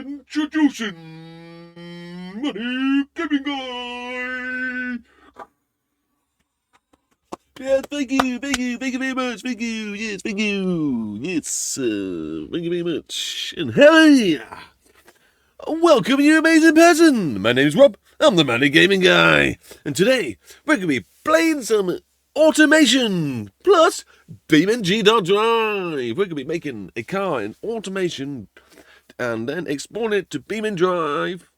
Introducing Money Gaming Guy. Yeah, thank you very much, thank you, yes, thank you very much, and hey, welcome you amazing person, my name's Rob, I'm the Money Gaming Guy, and today, we're going to be playing some automation, plus beang.drive, we're going to be making a car in automation, and then exporting it to beang.drive,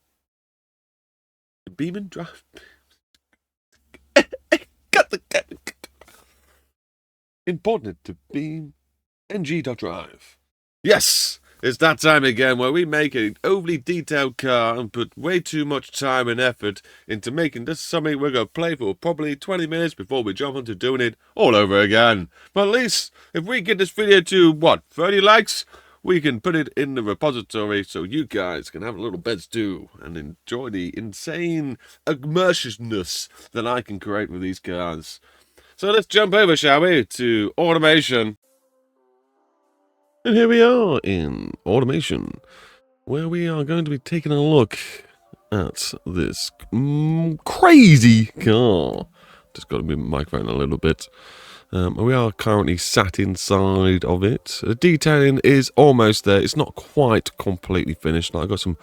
importing it to beang.drive. Yes, it's that time again where we make an overly detailed car and put way too much time and effort into making this something we're going to play for probably 20 minutes before we jump onto doing it all over again. But at least, if we get this video to, 30 likes? We can put it in the repository so you guys can have a little bets too and enjoy the insane immersiveness that I can create with these cars. So let's jump over, shall we, to automation. And here we are in automation, where we are going to be taking a look at this crazy car. Just got to move my microphone a little bit. We are currently sat inside of it. The detailing is almost there. It's not quite completely finished. I've got some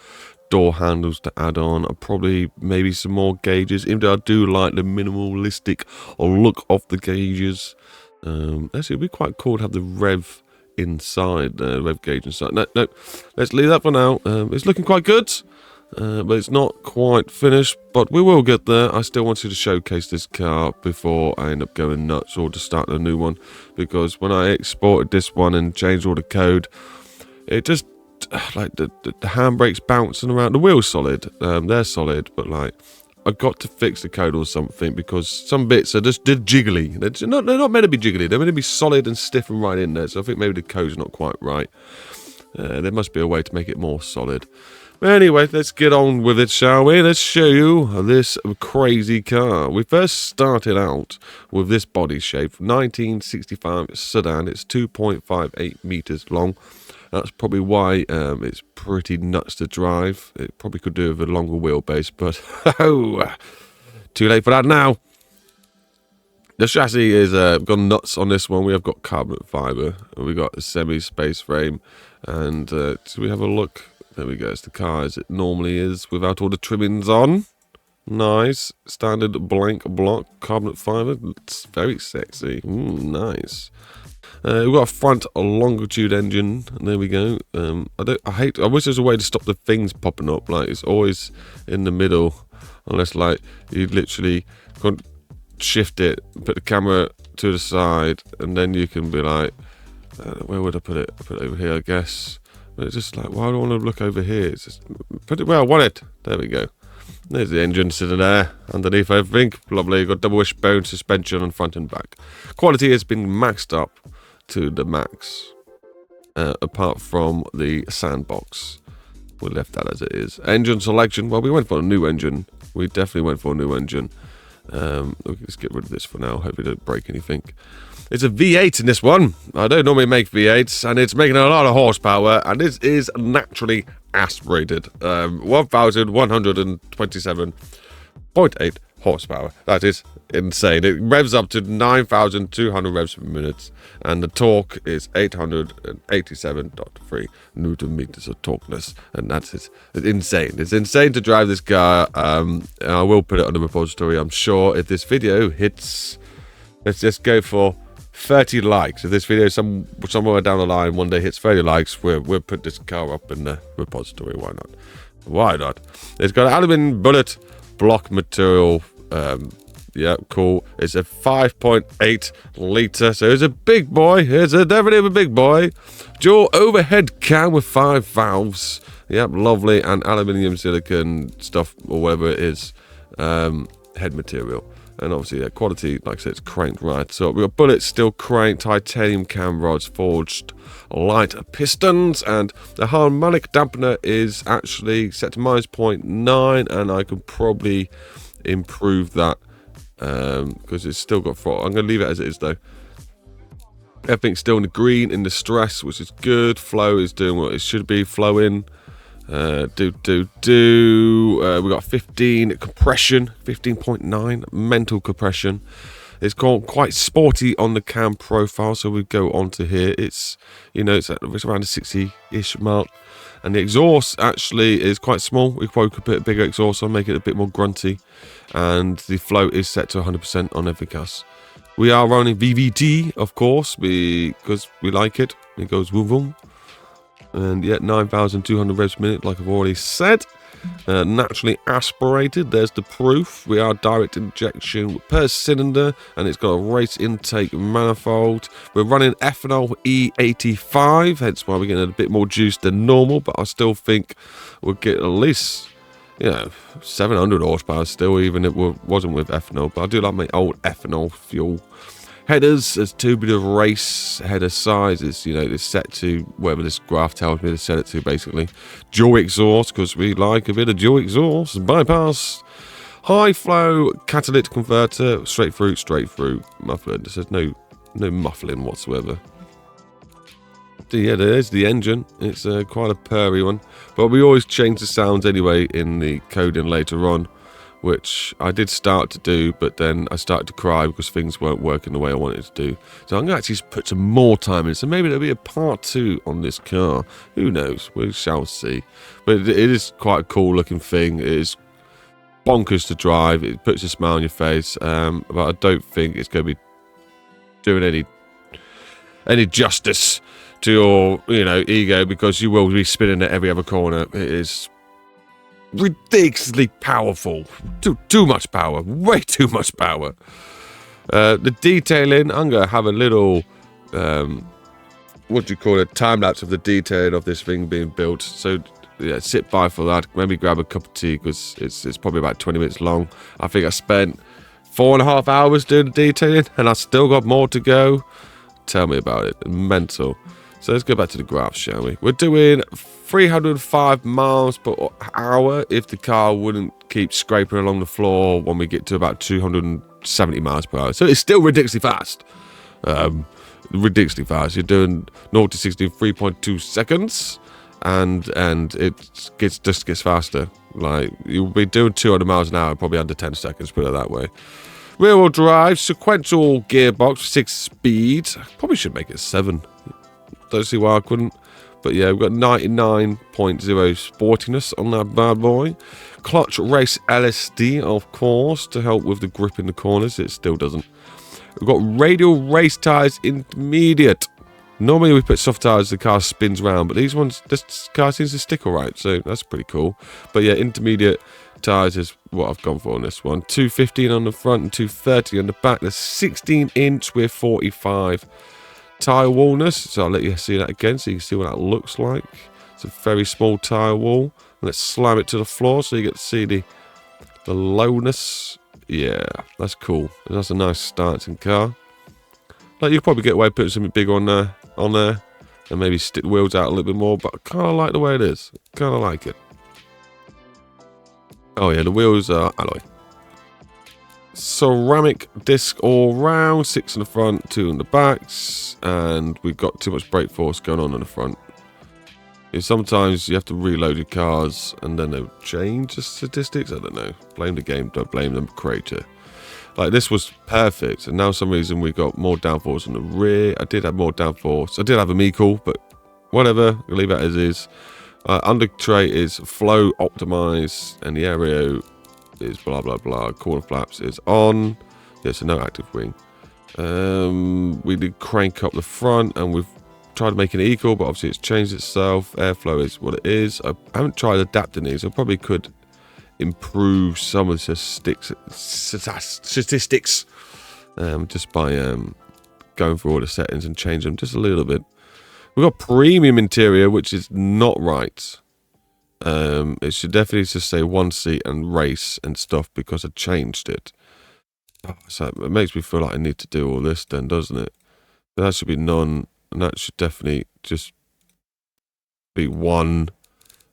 door handles to add on, probably maybe some more gauges, even though I do like the minimalistic look of the gauges. Actually, it'd be quite cool to have the rev inside, the rev gauge inside. No, let's leave that for now. It's looking quite good, but it's not quite finished, but we will get there. I still wanted to showcase this car before I end up going nuts or to start a new one, because when I exported this one and changed all the code, it just like the handbrakes bouncing around. The wheel's solid, they're solid, but like I've got to fix the code or something, because some bits are just jiggly. They're not meant to be jiggly, they're meant to be solid and stiff and right in there. So I think maybe the code's not quite right. There must be a way to make it more solid. But anyway, let's get on with it, shall we? Let's show you this crazy car. We first started out with this body shape, 1965 sedan. It's 2.58 meters long. That's probably why it's pretty nuts to drive. It probably could do with a longer wheelbase, but too late for that now. The chassis is gone nuts on this one. We have got carbon fiber, and we got a semi-space frame, and so we have a look. There we go. It's the car as it normally is, without all the trimmings on. Nice. Standard blank block carbon fiber. It's very sexy. Nice. We've got a front longitude engine. There we go. I wish there's a way to stop the things popping up. Like, it's always in the middle, unless like you literally can shift it, put the camera to the side, and then you can be like, where would I put it? I put it over here, I guess. But it's just like, why do I want to look over here? It's just put it where I want it. There we go. There's the engine sitting there underneath everything. Lovely. Got double wishbone suspension on front and back. Quality has been maxed up to the max, apart from the sandbox. We left that as it is. Engine selection. Well, we went for a new engine. We definitely went for a new engine. Let's get rid of this for now. Hopefully, don't break anything. It's a V8 in this one. I don't normally make V8s, and it's making a lot of horsepower, and this is naturally aspirated. 1,127.8 horsepower. That is insane. It revs up to 9,200 revs per minute, and the torque is 887.3 newton meters of torqueness, and that's it. It's insane. It's insane to drive this car. I will put it on the repository, I'm sure, if this video hits. Let's just go for 30 likes. If this video somewhere down the line one day hits 30 likes, we'll put this car up in the repository. Why not? Why not? It's got aluminum bullet block material. Yeah, cool. It's a 5.8 litre, so it's a big boy. It's definitely a big boy. Dual overhead cam with 5 valves. Yep, lovely. And aluminium silicon stuff, or whatever it is, head material. And obviously, the quality, like I said, it's cranked right. So we've got bullets still cranked, titanium cam rods, forged light pistons, and the harmonic dampener is actually set to -0.9, and I can probably improve that because it's still got throttle. I'm going to leave it as it is though. Everything's still in the green, in the stress, which is good. Flow is doing what it should be flowing. We got 15 compression, 15.9 mental compression. It's quite sporty on the cam profile, so we go on to here. It's, you know, it's around the 60-ish mark. And the exhaust actually is quite small. We probably could put a bigger exhaust on, make it a bit more grunty. And the float is set to 100% on every gas. We are running VVT, of course, because we like it. It goes vroom vroom. And yeah, 9,200 revs per minute, like I've already said. Naturally aspirated, there's the proof. We are direct injection per cylinder, and it's got a race intake manifold. We're running ethanol E85, hence why we're getting a bit more juice than normal, but I still think we'll get at least, you know, 700 horsepower still, even if it wasn't with ethanol. But I do like my old ethanol fuel. Headers, as two bit of race header sizes, you know, it's set to whatever this graph tells me to set it to, basically. Dual exhaust, because we like a bit of dual exhaust. Bypass, high flow catalytic converter, straight through muffler. There's no muffling whatsoever. Yeah, there's the engine. It's quite a purry one, but we always change the sounds anyway in the coding later on, which I did start to do, but then I started to cry because things weren't working the way I wanted to do. So I'm going to actually put some more time in. So maybe there'll be a part 2 on this car. Who knows? We shall see. But it is quite a cool looking thing. It is bonkers to drive. It puts a smile on your face. But I don't think it's going to be doing any justice to your, you know, ego, because you will be spinning at every other corner. It is ridiculously powerful. Too much power. Way too much power. The detailing, I'm going to have a little, what do you call it, time-lapse of the detailing of this thing being built. So, yeah, sit by for that. Maybe grab a cup of tea, because it's probably about 20 minutes long. I think I spent 4.5 hours doing the detailing, and I still got more to go. Tell me about it. Mental. So let's go back to the graph, shall we? We're doing 305 miles per hour if the car wouldn't keep scraping along the floor when we get to about 270 miles per hour. So it's still ridiculously fast. Ridiculously fast. You're doing 0 to 60 in 3.2 seconds, and it just gets faster. Like, you'll be doing 200 miles an hour probably under 10 seconds, put it that way. Rear-wheel drive, sequential gearbox, 6 speed. Probably should make it 7. Don't see why I couldn't. But yeah, we've got 99.0 sportiness on that bad boy. Clutch race LSD, of course, to help with the grip in the corners. It still doesn't. We've got radial race tyres intermediate. Normally we put soft tyres, the car spins round, but these ones, this car seems to stick alright, so that's pretty cool. But yeah, intermediate tyres is what I've gone for on this one. 215 on the front and 230 on the back. There's 16-inch with 45 tyre wallness, so I'll let you see that again so you can see what that looks like. It's a very small tyre wall. Let's slam it to the floor so you get to see the lowness. Yeah, that's cool. That's a nice starting car. Like, you could probably get away with putting something bigger on there and maybe stick the wheels out a little bit more, but I kind of like the way it is. Kind of like it. Oh yeah, the wheels are alloy. Ceramic disc all round, 6 in the front, 2 in the backs, and we've got too much brake force going on the front. Sometimes you have to reload your cars and then they'll change the statistics. I don't know. Blame the game, don't blame the creator. Like, this was perfect, and now for some reason we got more downforce on the rear. I did have more downforce. I did have them equal, but whatever. I'll leave that as is. Under tray is flow optimized, and the aero is blah blah blah. Corner flaps is on. Yeah, so no active wing. We did crank up the front, and we've tried to make it equal, but obviously it's changed itself. Airflow is what it is. I haven't tried adapting these. I probably could improve some of the statistics just by going through all the settings and change them just a little bit. We've got premium interior, which is not right. It should definitely just say 1 seat and race and stuff, because I changed it. So it makes me feel like I need to do all this then, doesn't it? That should be none, and that should definitely just be 1.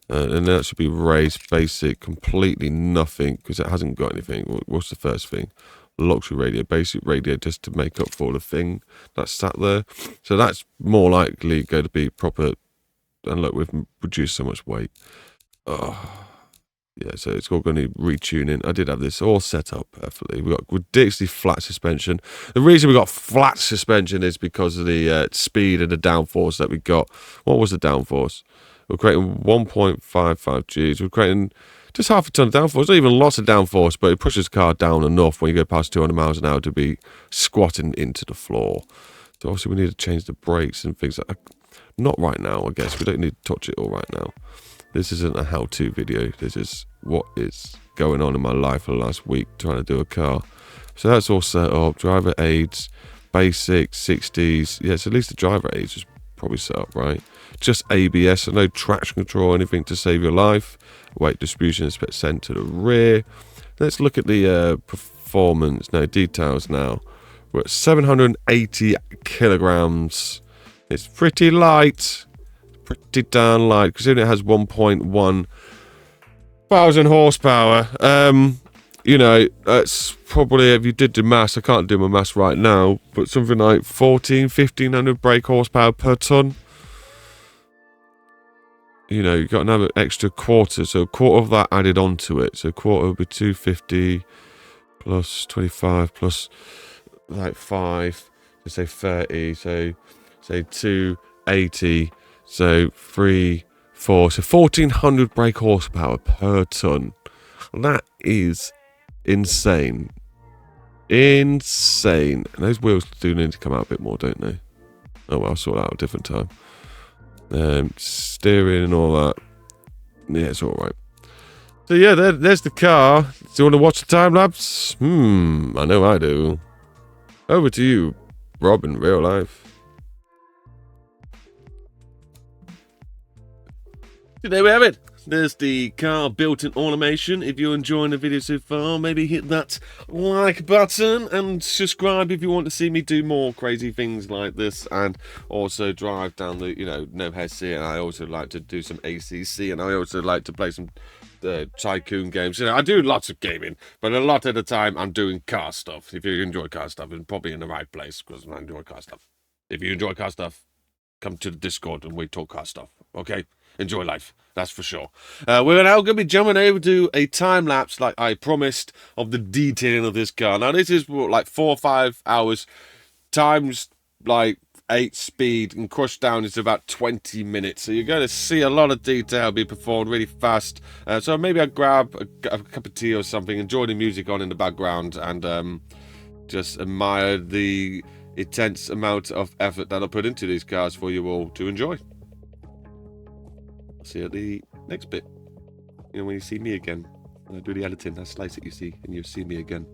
And that should be race, basic, completely nothing, because it hasn't got anything. What's the first thing? Luxury radio, basic radio, just to make up for the thing that's sat there. So that's more likely going to be proper. And look, we've reduced so much weight. Yeah, so it's all going to retuning. I did have this all set up perfectly. We've got ridiculously flat suspension. The reason we got flat suspension is because of the speed and the downforce that we got. What was the downforce? We're creating 1.55 Gs. We're creating just half a ton of downforce. Not even lots of downforce, but it pushes the car down enough when you go past 200 miles an hour to be squatting into the floor. So obviously we need to change the brakes and things like that. Not right now, I guess. We don't need to touch it all right now. This isn't a how-to video. This is what is going on in my life for the last week trying to do a car. So that's all set up. Driver aids, basic, 60s. Yes, at least the driver aids is probably set up right. Just ABS, so no traction control or anything to save your life. Weight distribution is sent to the rear. Let's look at the performance. No, details now. We're at 780 kilograms. It's pretty light. Pretty darn light, considering it has 1.1 thousand horsepower. You know, that's probably, if you did the maths, I can't do my maths right now, but something like 1500 brake horsepower per ton. You know, you've got another extra quarter, so a quarter of that added onto it. So a quarter would be 250 plus 25 plus like 5, so say 30, so say 280. So 3, 4, so 1400 brake horsepower per ton. That is insane. Insane. And those wheels do need to come out a bit more, don't they? Oh well, I'll sort that out a different time. Steering and all that. Yeah, it's alright. So yeah, there's the car. Do you want to watch the time lapse? I know I do. Over to you, Rob, in real life. There we have it. There's the car built-in automation. If you're enjoying the video so far, maybe hit that like button and subscribe if you want to see me do more crazy things like this, and also drive down the, you know, no headset. And I also like to do some ACC, and I also like to play some tycoon games. You know, I do lots of gaming, but a lot of the time I'm doing car stuff. If you enjoy car stuff, I'm probably in the right place because I enjoy car stuff. If you enjoy car stuff, come to the Discord and we talk car stuff. Okay? Enjoy life, that's for sure. We're now going to be jumping over to a time lapse, like I promised, of the detailing of this car. Now, this is like 4 or 5 hours times like 8 speed, and crushed down is about 20 minutes. So you're going to see a lot of detail be performed really fast. So maybe I'll grab a cup of tea or something, enjoy the music on in the background, and just admire the intense amount of effort that I put into these cars for you all to enjoy. See you at the next bit. You know, when you see me again, when I do the editing, that slice that you see, and you'll see me again.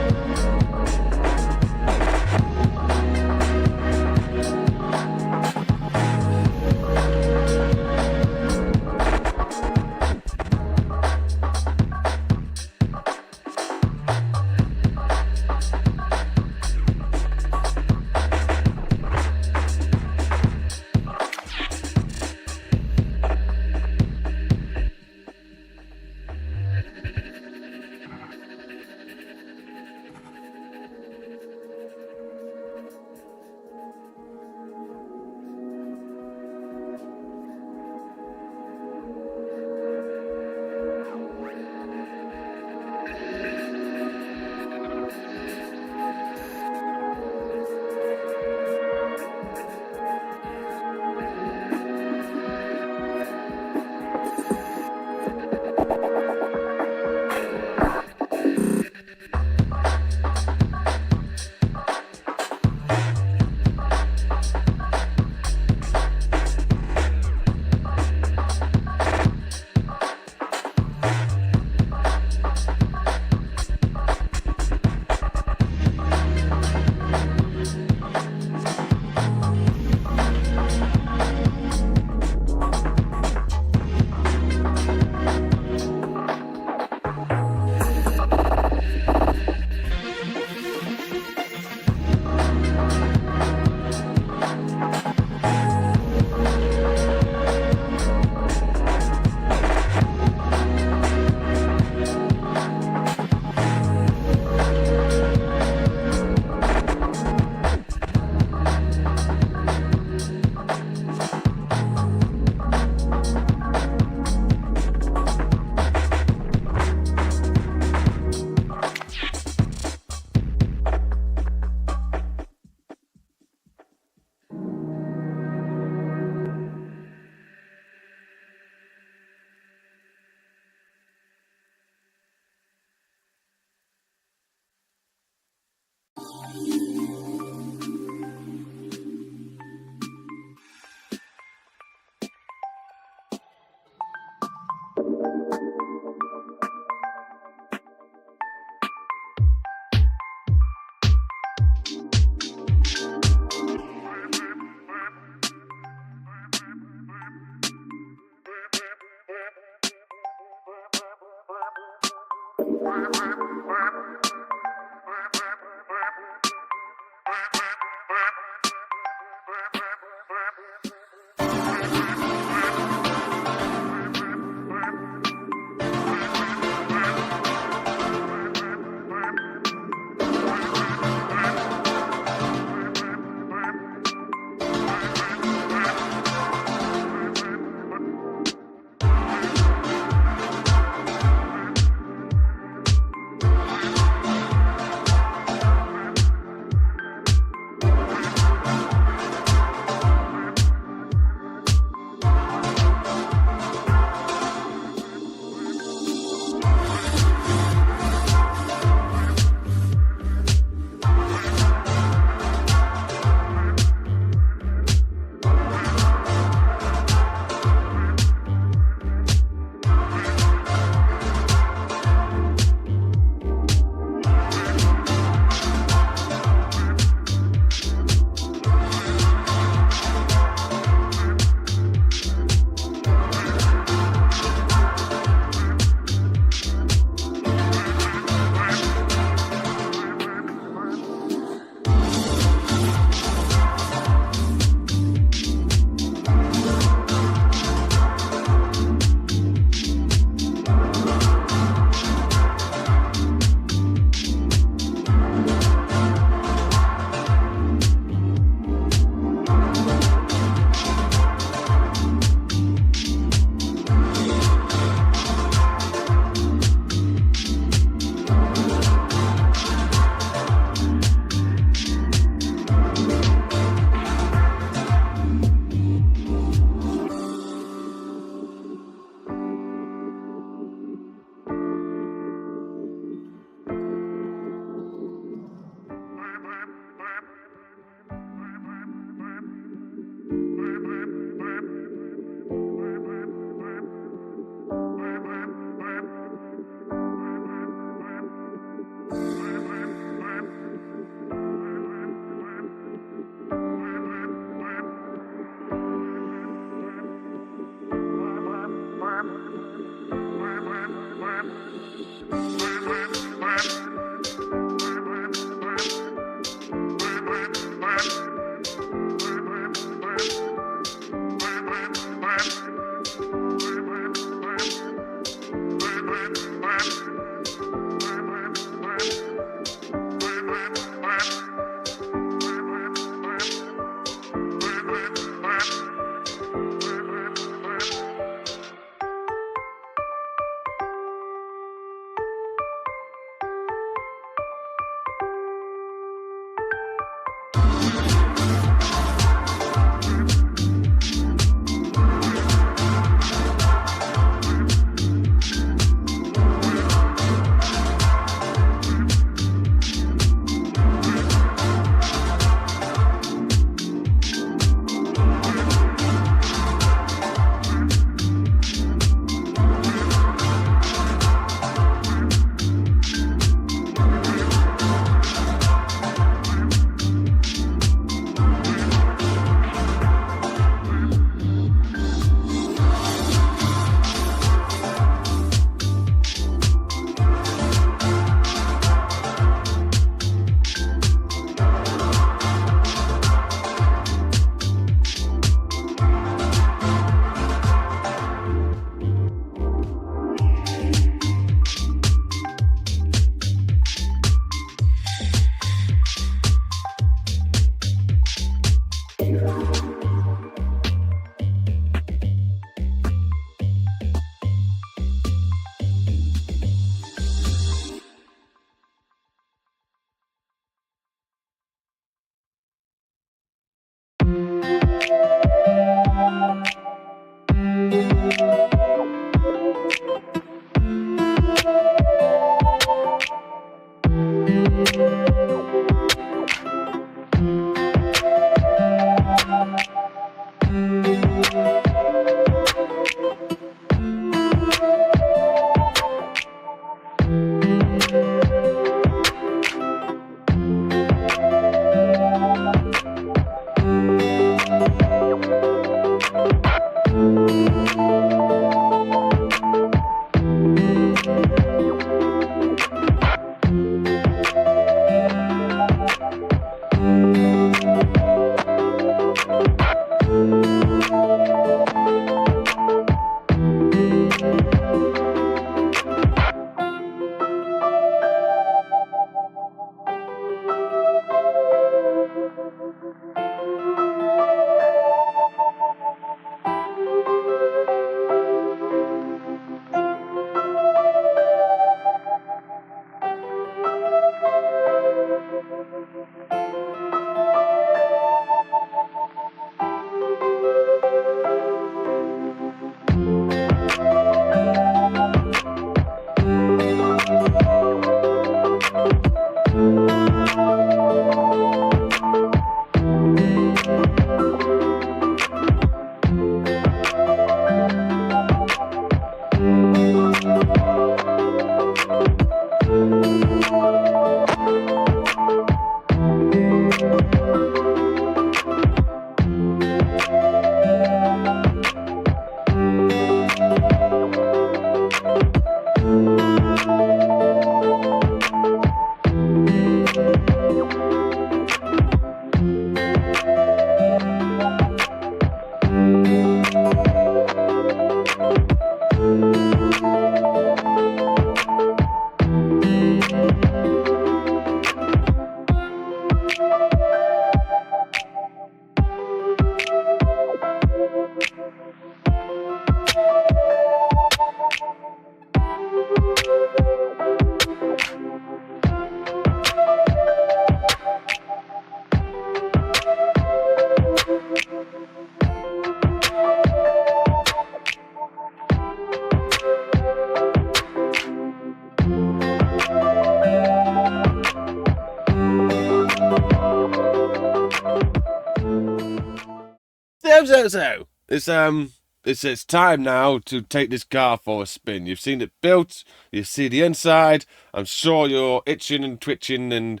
So. It's time now to take this car for a spin. You've seen it built, you see the inside. I'm sure you're itching and twitching and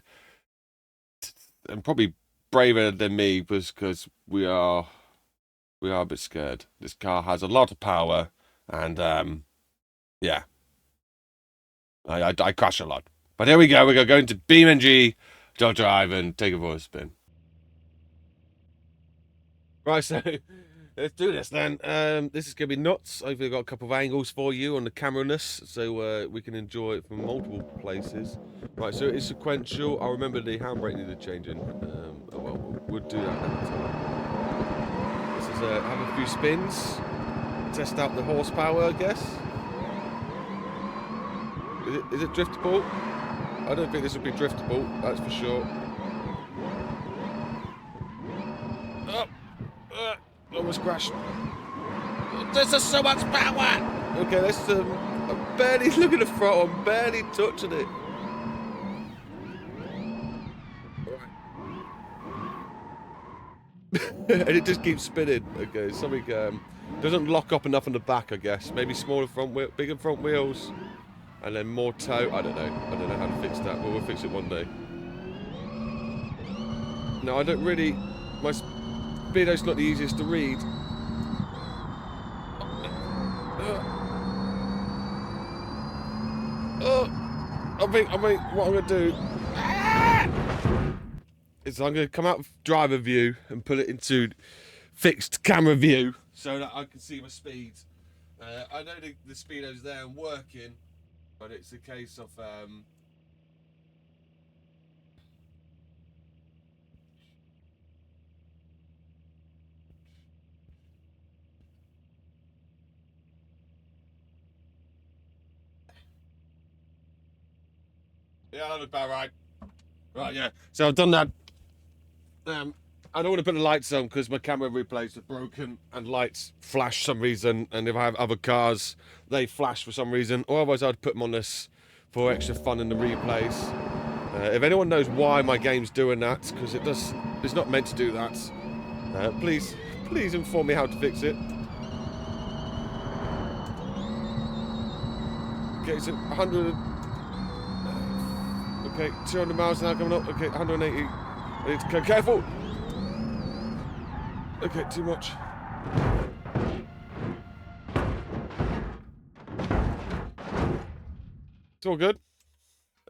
probably braver than me because we are a bit scared. This car has a lot of power and yeah. I crash a lot. But here we go. We're going to beang.drive and take it for a spin. Right, so let's do this then. This is going to be nuts. Hopefully I've got a couple of angles for you on the camera-ness so we can enjoy it from multiple places. Right, so it's sequential. I remember the handbrake needed changing. Oh well, we'll do that next time. This is have a few spins. Test out the horsepower, I guess. Is it driftable? I don't think this will be driftable, that's for sure. Almost crashed. This is so much power! Okay, let's I'm barely looking at the front, I'm barely touching it. Alright. And it just keeps spinning. Okay, something doesn't lock up enough on the back, I guess. Maybe smaller front wheel, bigger front wheels. And then more tow. I don't know how to fix that, but we'll fix it one day. No, I don't really. My speedo's not the easiest to read. I think what I'm gonna do is I'm gonna come out of driver view and put it into fixed camera view so that I can see my speed. I know the speedo's there and working. But it's a case of yeah, that was about right. Right, yeah. So I've done that. I don't want to put the lights on because my camera replays are broken and lights flash for some reason. And if I have other cars, they flash for some reason. Or otherwise, I'd put them on this for extra fun in the replays. If anyone knows why my game's doing that, because it's not meant to do that, please inform me how to fix it. Okay, so 100. Okay, 200 miles an hour coming up. Okay, 180. I need to go careful. Okay, too much. It's all good.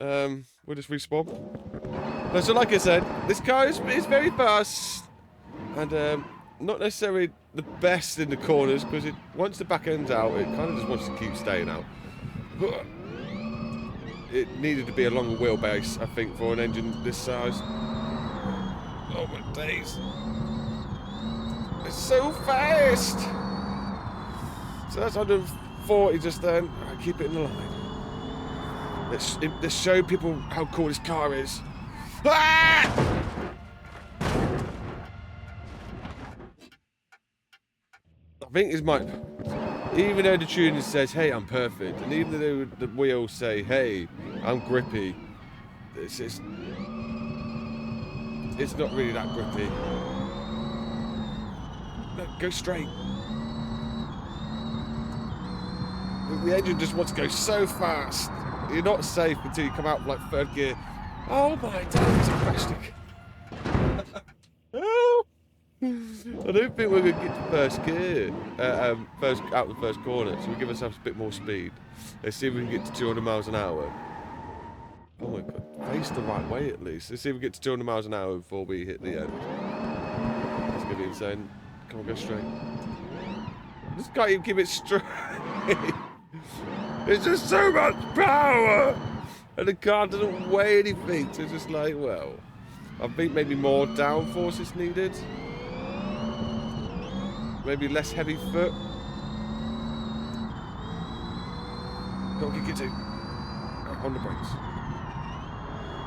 We'll just respawn. No, so like I said, this car is very fast and not necessarily the best in the corners because once the back end's out, it kind of just wants to keep staying out. It needed to be a longer wheelbase, I think, for an engine this size. Oh my days! It's so fast. So that's 140 just then. I keep it in the line. Let's show people how cool this car is. Ah! I think it's my... Even though the tuning says, hey, I'm perfect, and even though the wheels say, hey, I'm grippy, it's not really that grippy. No, go straight. The engine just wants to go so fast. You're not safe until you come out like third gear. Oh my days, I crashed again. I don't think we're going to get to first gear, out the first corner, so we'll give ourselves a bit more speed. Let's see if we can get to 200 miles an hour. Oh my god, face the right way at least. Let's see if we get to 200 miles an hour before we hit the end. That's going to be insane. Come on, go straight. I just can't even keep it straight. It's just so much power! And the car doesn't weigh anything, so it's just like, well, I think maybe more downforce is needed. Maybe less heavy foot. Go on, get it. On the brakes.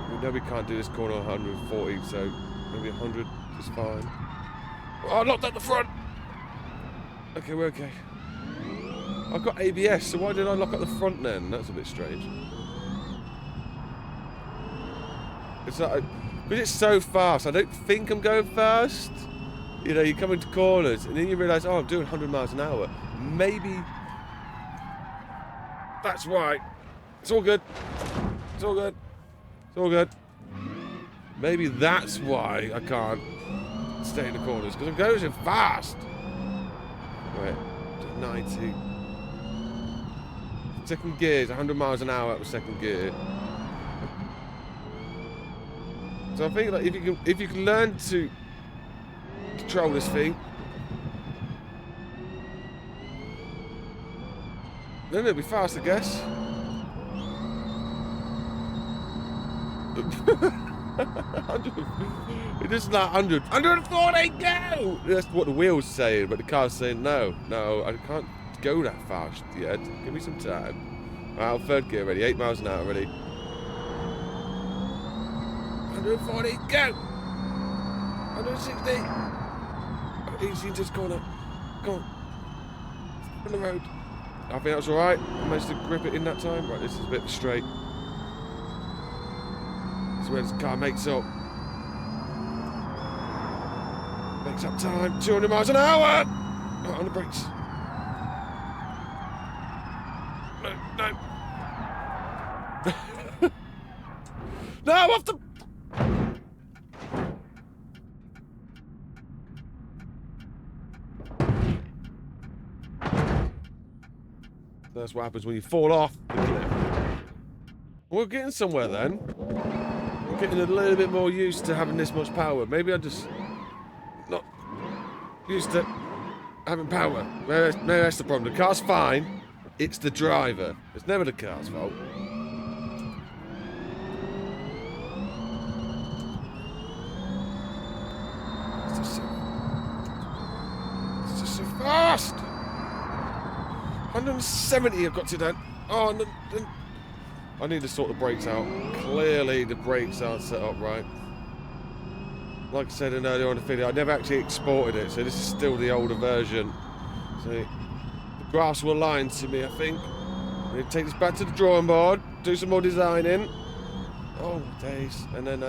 We know we can't do this corner 140, so maybe 100 is fine. Oh, I locked up the front! Okay, we're okay. I've got ABS, so why did I lock up the front then? That's a bit strange. It's like, but it's so fast. I don't think I'm going fast. You know, you come into corners and then you realise, oh, I'm doing 100 miles an hour. Maybe that's why. It's all good. It's all good. It's all good. Maybe that's why I can't stay in the corners, because I'm going so fast. Right, 90. Second gear is 100 miles an hour out of second gear. So I think, like, if you can learn to control this thing, then it'll be fast, I guess. It is not 100. 140, go! That's what the wheel's saying, but the car's saying no. No, I can't go that fast yet. Give me some time. Alright, third gear ready. 8 miles an hour ready. 140, go! 160. Easy into this corner. Go on. On the road. I think that's alright. I managed to grip it in that time. Right, this is a bit straight. This is where this car makes up. Makes up time. 200 miles an hour! Right, on the brakes. No. No, off the... That's what happens when you fall off the cliff. We're getting somewhere then. We're getting a little bit more used to having this much power. Maybe I'm just not used to having power. Maybe that's the problem. The car's fine. It's the driver. It's never the car's fault. It's just so fast. 170 I've got to then. Oh, no, I need to sort the brakes out. Clearly the brakes aren't set up right. Like I said earlier on the video, I never actually exported it, so this is still the older version. So the graphs will align to me, I think. I'm going to take this back to the drawing board, do some more designing. Oh, days. And then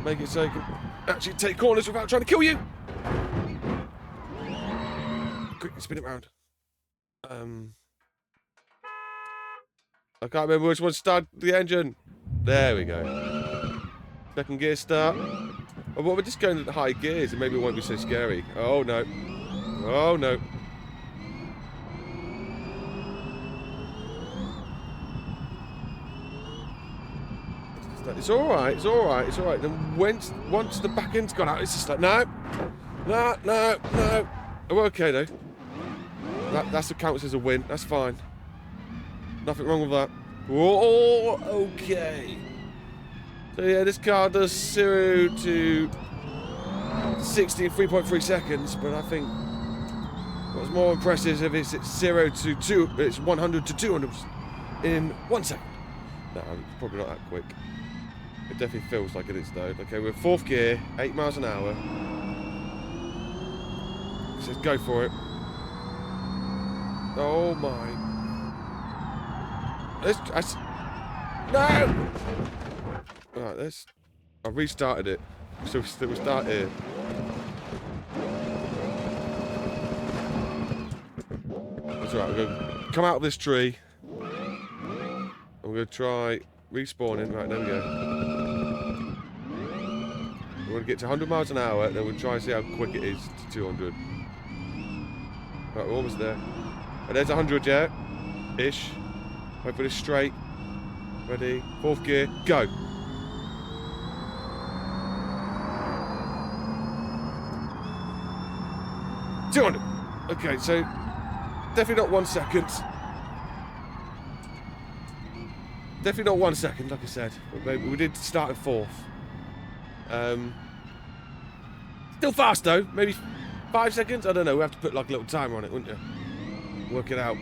make it so you can actually take corners without trying to kill you. Quickly spin it round. I can't remember which one started the engine. There we go. Second gear start. Oh, well, we're just going to the high gears and maybe it won't be so scary. Oh no. Oh no. It's alright, it's alright, it's alright. Then once the back end's gone out, it's just like, no. No, no, no. We're okay though. That's what counts as a win. That's fine. Nothing wrong with that. Oh, okay. So yeah, this car does 0 to 60 in 3.3 seconds, but I think what's more impressive is it's 0 to 2. It's 100 to 200 in 1 second. No, it's probably not that quick. It definitely feels like it is though. Okay, we're fourth gear, 8 miles an hour. It says go for it. Oh my. No! Alright, I restarted it. So we start here. That's right, we're going to come out of this tree. And we're going to try respawning. Right, there we go. We're going to get to 100 miles an hour, and then we'll try and see how quick it is to 200. Right, we're almost there. And there's 100, yeah? Ish. Wait for this straight. Ready. Fourth gear. Go. $200. Okay, so definitely not 1 second. Definitely not 1 second, like I said. But we did start at fourth. Still fast though. Maybe 5 seconds. I don't know. We have to put like a little timer on it, wouldn't you? Work it out.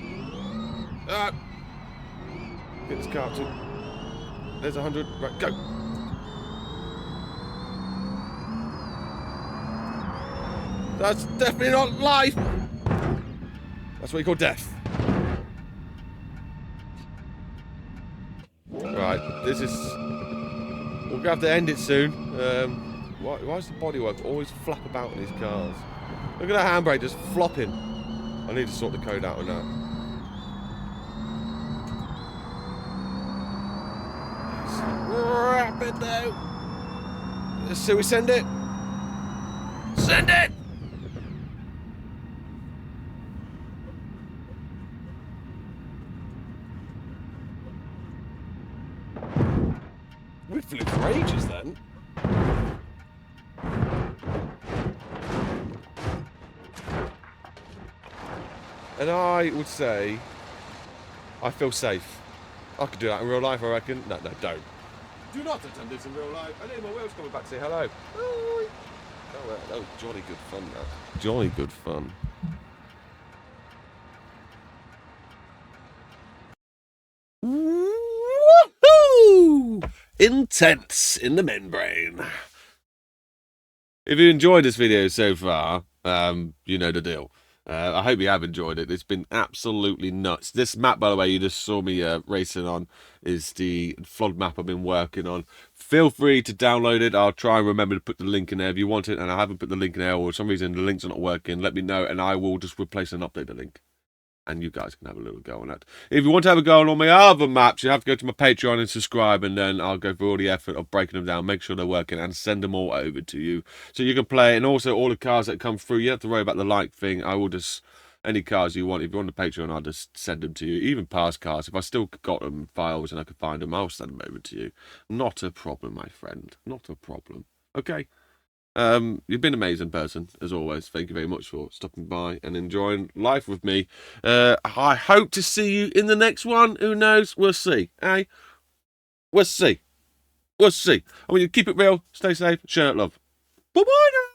Get this car up to. There's 100. Right, go. That's definitely not life. That's what you call death. Right, this is. We're gonna have to end it soon. Why is the bodywork always flap about in these cars? Look at that handbrake just flopping. I need to sort the code out on that. Rapid though. So we send it. Send it! We flew for ages then. And I would say I feel safe. I could do that in real life, I reckon. No, don't. Do not attempt this in real life. I know my wheel's coming back to say hello. Oh, that was jolly good fun, that. Jolly good fun. Woohoo! Intense in the membrane. If you enjoyed this video so far, you know the deal. I hope you have enjoyed it. It's been absolutely nuts. This map, by the way, you just saw me racing on, is the flood map I've been working on. Feel free to download it. I'll try and remember to put the link in there if you want it, and I haven't put the link in there, or for some reason the links are not working, let me know, and I will just replace and update the link. And you guys can have a little go on that. If you want to have a go on all my other maps, you have to go to my Patreon and subscribe, and then I'll go through all the effort of breaking them down, make sure they're working, and send them all over to you so you can play. And also all the cars that come through, you don't have to worry about the like thing. I will just, any cars you want, if you're on the Patreon, I'll just send them to you. Even past cars, if I still got them files and I could find them, I'll send them over to you. Not a problem, my friend. Not a problem. Okay. You've been an amazing person, as always. Thank you very much for stopping by and enjoying life with me. I hope to see you in the next one. Who knows? We'll see. Eh? We'll see. We'll see. I want you to keep it real, stay safe, share it, love. Bye-bye now.